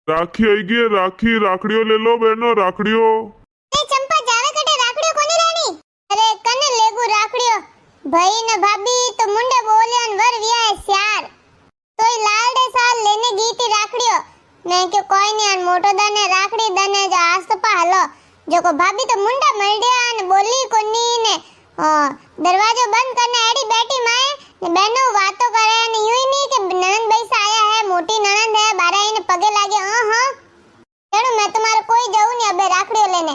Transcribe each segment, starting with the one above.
राखी आई गई है, राखी राखड़ियों ले लो बहनों, राखड़ियों। ए चंपा जावे कटे राखड़ियो कोनी लेनी? अरे कने लेगू राखड़ियो? भाई ने भाभी तो मुंडे बोलियन वर विया है स्यार। तोय लालडे साल लेने गईती राखड़ियो। ने के कोई ने अन मोटो दने राखड़ी दने जो आज तो पालो। जो को भाभी तो मुंडा मळड्या ने बोली कोनी ने दरवाजो बंद करने एडी बैठी माए ने बहनों बातों करे ने यूं नहीं कि ननंद भाई से आया है, मोटी ननंद है, बारा इने पगे लागे। हां चलो मैं तुम्हारे कोई जाऊं नहीं अबे राखड़ियो लेने।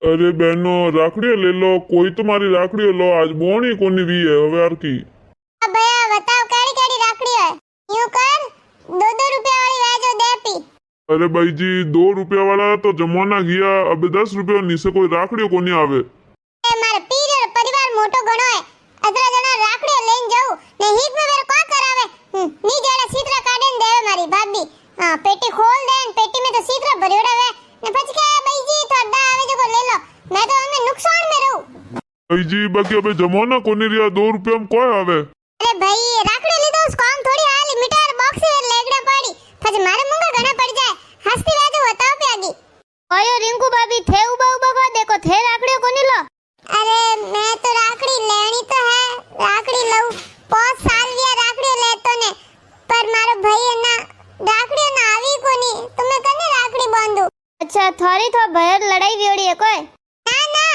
अरे बहनों राखड़ियों ले लो, कोई तुम्हारी राखड़ियों लो, आज बोनी कोनी भी है हवेर की। अब भैया बताओ केड़ी केड़ी राखड़ी है? यूं कर 2-2 रुपया वाली वेजो दे पी। अरे भाई जी 2 रुपया वाला तो जमाना गया, अब 10 रुपया नीचे कोई राखड़ियों कोनी आवे। ए मारे पीरियड परिवार मोटो घणो है, अतरा जना राखड़ियों लेन जाऊ ने हीक में मेरे का करावे? नी जेड़ा सीतरा काढे ने देवे मारी भाभी। हां पेटी खोल दे, पेटी में तो सीतरा भरियोड़ा है ने પછી કે ભાઈ जी થોડા આવે જો ले लो, मैं तो हमें नुकसान में रहूं। भाई जी बाकी अबे जमाना कोनी रिया, 2 रुपया में कोई आवे। अरे भाई राखड़ी ली तो उस काम थोड़ी हाली मिठाई बॉक्स में लेगड़ा पड़ी, પછી मारे मुंगा घणा पड़ जाए। हंसती वेजो बताओ पे आगी। ओयो रिंकू भाभी थे उबा उबा को देखो थे राखड़ियों कोनी लो। अरे मैं तो राखड़ी लेनी तो है, राखड़ी लऊ 5 साल विया राखड़ी लेतो ने, पर मारो भाई है ना राखड़ी ना आवी कोनी, तो मैं कने राखड़ी बांधू? अच्छा थोड़ी तो भयर लड़ाई वियोड़ी है कोई? ना ना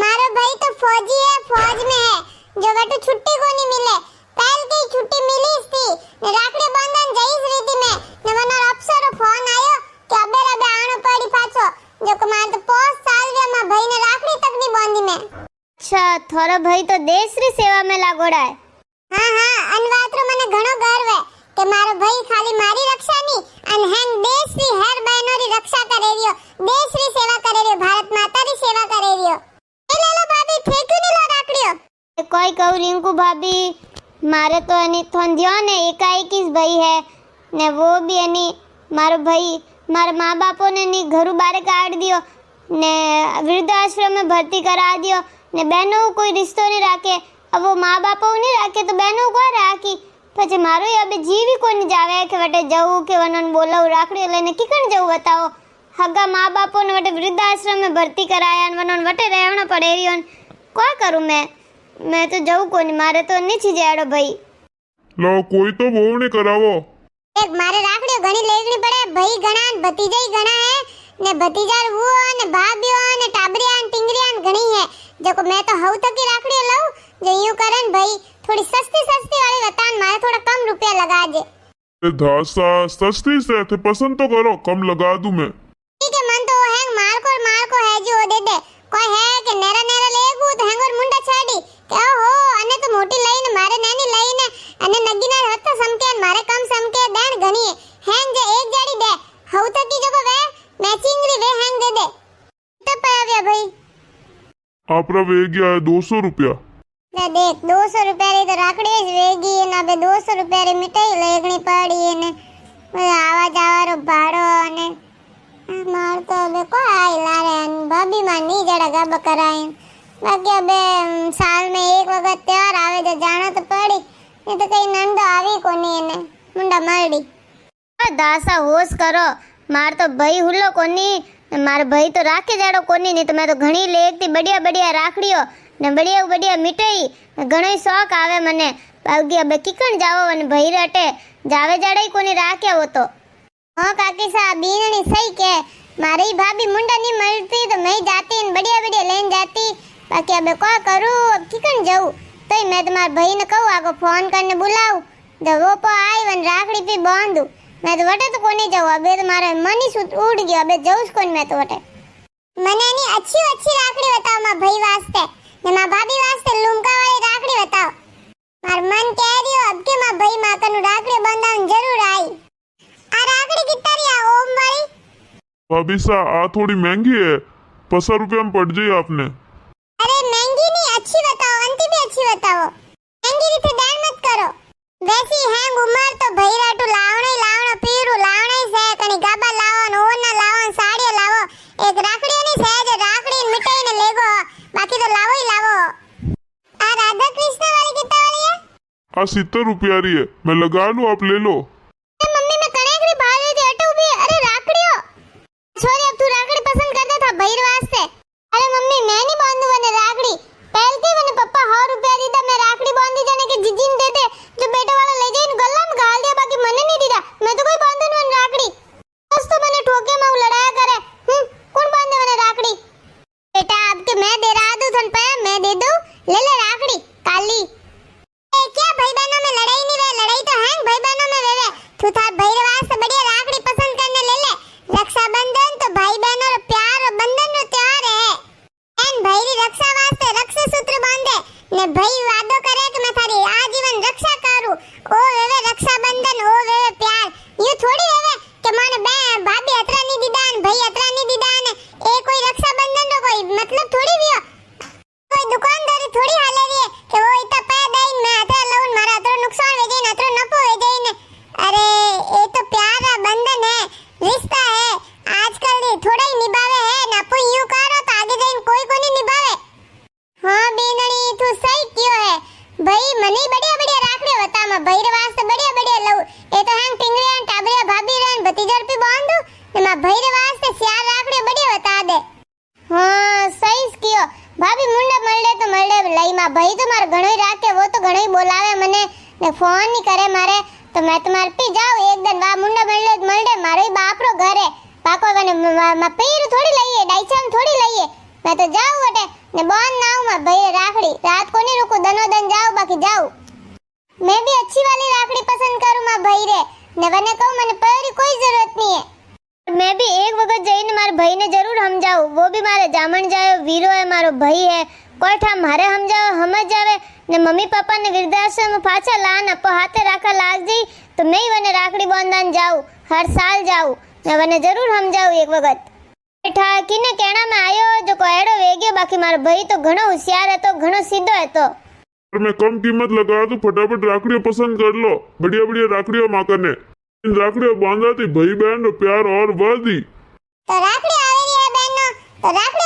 मारो भाई तो फौजी है, फौज में है, जो बेटू छुट्टी कोनी मिले, पहल की छुट्टी मिली थी ने राखड़ी बांधन जईस रीति में ने मनो अफसर फोन आयो कि अबे रबे आनो पड़ी पाछो, जो कमाल तो 5 साल विया मा भाई ने राखड़ी तक नहीं बांधी में। अच्छा थोड़ा भाई तो देश री सेवा में लागोड़ा है। हां हां अनवातरो मने घणो गर्व है કે મારો ભાઈ ખાલી મારી રક્ષા ની અને હેન દેશની હર બહેનોની રક્ષા કરે રહ્યો, દેશની સેવા કરે રહ્યો, ભારત માતાની સેવા કરે રહ્યો। એ લે લો ભાભી ઠેક્યું ની લો રાખડીઓ। કોઈ કહું रिंकू भाभी मारे तो एनी थोंदियो ने एकाएकीस भाई है ने वो भी एनी मारो भाई मारे माँ बापों ने नी घरू बारे काट दियो ने वृद्धाश्रम में भर्ती करा दियो ने बहनों कोई रिश्तो नहीं राखे। अब वो माँ बापों नहीं राखे तो बहनों को राखी, પછી મારો અબે જીવી કોની જાવે કે વટે જવું કે વનન બોલાવ રાખડી લઈને કીકણ જવું बताओ? હગા માँ બાપો ને વટે વૃદ્ધાશ્રમ में भर्ती कराया ने वनन वटे રહેવાનો પડે રહ્યો। क्या करूं मैं तो જવું કોની, મારે તો નીચી જાડો ભાई। लो कोई तो वो नहीं करावो। एक मारे राखड़ी घणी लेगणी पड़े, भाई घणा भतीजाई घणा है ने भतीजार वो ने भाभीओ ने टाबरिया ने टिंगरिया घणी है। देखो मैं तो हव तक की राखड़ी लऊ जो यूं करन भाई थोड़ी सस्ती सस्ती वाली बतान, मारे थोड़ा कम रुपया लगा दे। धासा सस्ती से थे पसंद तो करो, कम लगा दूं मैं। ठीक है मन तो है मार को है जो दे दे। कोई है कि नेरा नेरा लेगू तो हैंगोर मुंडा छाड़ी के हो अने तो मोटी लईने मारे नानी लईने अने नगीना हत्ता समके मारे कम समके देन घणी हैंग जे एक जाड़ी दे हव तक की जगह वे मैचिंग री वे हैंग दे दे। तो पाव्या भाई आपरा वे गया है 200 रुपया। ले देख 200 रुपया री तो राखड़ी वेगी ना बे 200 रुपया री मिठाई लेगणी पड़ी ने आवा जावारो भाड़ो ने मार तो अबे को आई लारे भाभी मां नी जड़ा गब कराई। बाकी अबे साल में एक वक्त त्योहार आवे तो जाना तो पड़ी, नहीं तो कहीं नंदो आवी कोनी ने मुंडा मरडी। दासा होश करो, मार तो भाई हुल्लो कोनी, मार भाई तो राखे जाड़ो कोनी, नहीं तो मैं तो घणी लेती बढ़िया बढ़िया राखड़ियो ने बढ़िया बढ़िया मिठाई घणो शौक आवे मने। बाकी अबे किकण जावो ने भाई रटे जावे जाड़े कोनी राखे हो तो। हां काकी सा बीनणी सही के मारी भाभी मुंडा नहीं मरती तो मैं जाती ने बढ़िया बढ़िया लेन जाती। बाकी अबे क्या करूं, अब किकण जाऊं? तो मैं तुम्हारे भाई ने कहूं आगो फोन करने बुलाऊं जब वो पो आई वन राखड़ी पे बांधू। मैं तो वटे तो कोनी जाऊं, अबे तो मारे मन ही उड़ गयो, अबे जाऊं कोनी मैं तो वटे। मने नी अच्छी अच्छी राखड़ी बताओ मां भाई वास्ते ने मां भाभी वास्ते लुमका वाली राखड़ी बताओ। मार मन कह रही हो अब के मां भाई मां कनु राखड़ी बांधन जरूर आई। आ राखड़ी कितना रिया ओम वाली? भाभी सा आ थोड़ी महंगी है, 50 रुपया में पड़ जाए आपने। अरे महंगी नहीं अच्छी बताओ, अंती भी अच्छी बताओ, महंगी रीते देर मत करो। वैसी हैंग उमर तो भाई राटू लावणे लावणो पीरू लावणे से कनी गाबा लावो न ओना लावो साड़ी लावो, एक राखड़ी नहीं से जे राखड़ी मिठाई ने लेगो, बाकी तो लावो ही लावो। आ राधा कृष्ण वाली कितना वाली है? आ 70 रुपया री है, मैं लगा लूं आप ले लो। मम्मी मैं कनेक री भाग रही थी अटू भी। अरे राख એમાં ભૈરે વાસ્તે ચાર રાખડીઓ બડી બતા દે हाँ सही कियो भाभी मुंडा मळडे तो मळडे लई मां भाई तो मार घणोई राखे वो तो घणोई बोलावे मने ने फोन नहीं करे मारे तो मैं तुम्हारे पी जाऊं एक दिन वा मुंडा मळडे मारे बापरो घर है पाको वने मा पीर थोड़ी लईए डाइचाम थोड़ी लईए मैं तो जाऊं वटे ने बोन नाऊ मा भाई राखड़ी रात को नहीं रुकू दनो दन जाऊं बाकी जाऊं मैं भी अच्छी वाली राखड़ी पसंद करूं मा भाई रे ने वने कहूं मने परी कोई जरूरत नहीं है मैं भी एक वक्त जईने मारे भाई ने जरूर समझाऊं वो भी मारे जामण जाए वीरो है मारो भाई है कोई ठा मारे समझाओ समझ जावे ने मम्मी पापा ने वृद्धाश्रम में पाछा लान अपो हाथे राखा लाग जी तो मैं ही वने राखड़ी बांधन जाऊं हर साल जाऊं ने वने जरूर समझाऊं एक वक्त बेटा किने कहना में आयो जो कोएड़ो वेग्यो बाकी मारो भाई तो घणो होशियार है तो घणो सीधो है तो मैं कम कीमत लगा तो फटाफट राखड़ियों पसंद कर लो बढ़िया बढ़िया राखड़ियों माँ करने इन राखड़ियों बांधा थी भाई बहन रो प्यार और बढ़ दी तो राखड़ी आवेरी है बहनो तो राखड़ी